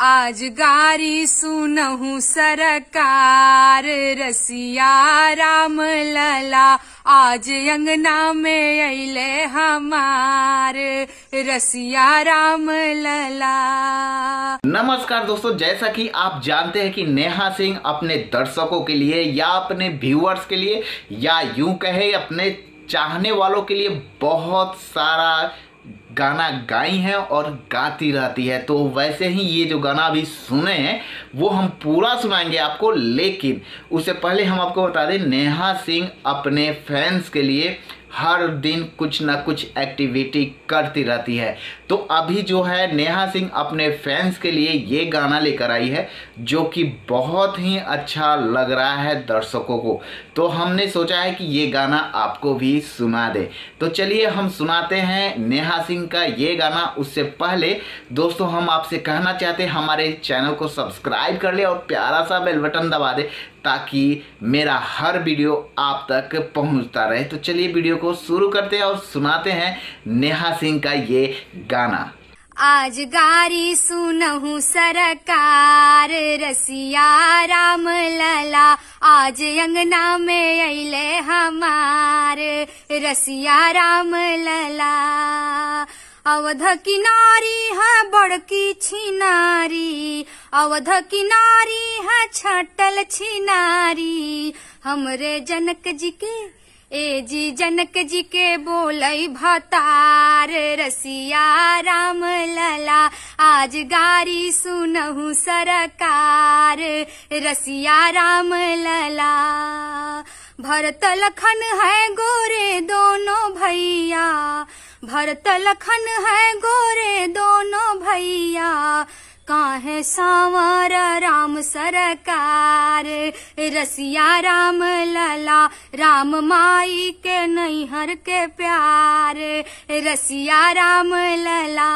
आज गारी सुनहु सरकार, रसिया राम लला आज अंगना में अइले हमार, रसिया राम लला। नमस्कार दोस्तों, जैसा कि आप जानते हैं कि नेहा सिंह अपने दर्शकों के लिए या अपने व्यूअर्स के लिए या यूं कहे अपने चाहने वालों के लिए बहुत सारा गाना गाई है और गाती रहती है। तो वैसे ही ये जो गाना अभी सुने हैं वो हम पूरा सुनाएंगे आपको, लेकिन उससे पहले हम आपको बता दें नेहा सिंह अपने फैंस के लिए हर दिन कुछ ना कुछ एक्टिविटी करती रहती है। तो अभी जो है नेहा सिंह अपने फैंस के लिए ये गाना लेकर आई है जो कि बहुत ही अच्छा लग रहा है दर्शकों को। तो हमने सोचा है कि ये गाना आपको भी सुना दे। तो चलिए हम सुनाते हैं नेहा सिंह का ये गाना। उससे पहले दोस्तों हम आपसे कहना चाहते हैं हमारे चैनल को सब्सक्राइब कर ले और प्यारा सा बेल बटन दबा दे ताकि मेरा हर वीडियो आप तक पहुंचता रहे। तो चलिए वीडियो को शुरू करते हैं और सुनाते हैं नेहा सिंह का ये गाना। आज गारी सुनहु सरकार, रसिया राम लला आज अंगना में अइले हमार, रसिया राम लला। अवध किनारी है बड़की छिनारी, अवध किनारी है छटल छिनारी, हमरे जनक जी के जी जनक जी के बोलई भतार, रसिया राम लला आज गारी सुनहु सरकार, रसिया राम लला। भरत लखन है गोरे दोनों भैया, भरत लखन है गोरे दोनों भैया, काहे सांवर राम सरकार, रसिया राम लला राम माई के नैहर के प्यार, रसिया राम लला।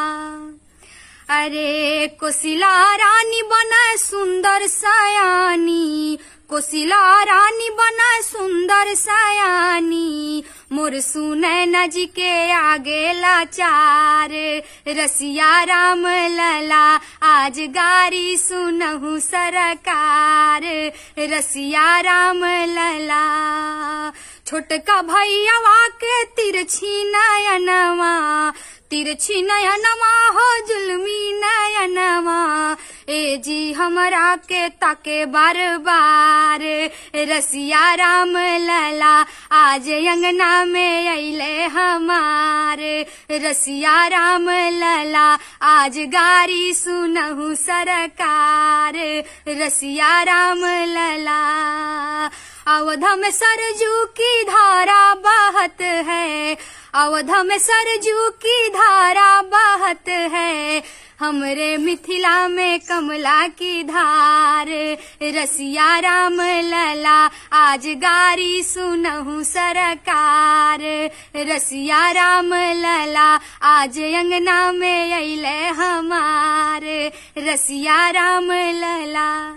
अरे कोसिला रानी बना सुंदर सयानी, कोसिला रानी बना सुंदर सयानी, मोर सुनैना जी के आगे लाचार, रसिया राम लला आज गारी सुनहु सरकार, रसिया राम लला। छोटका भैया के तिरछी नयनवा, तिरछी नयनवा हो जुल्मी नयनवा, जी हमरा के ताके बार बार, रसिया राम लला आज अंगना में अइले हमार, रसिया राम लला आज गारी सुनहु सरकार, रसिया राम लला। अवध में सरजू की धारा बहत है, अवध में सरजू की धारा बहत है, हमरे मिथिला में कमला की धार, रसिया राम लला आज गारी सुनहु सरकार, रसिया राम लला आज अंगना में अइले हमार, रसिया राम लला।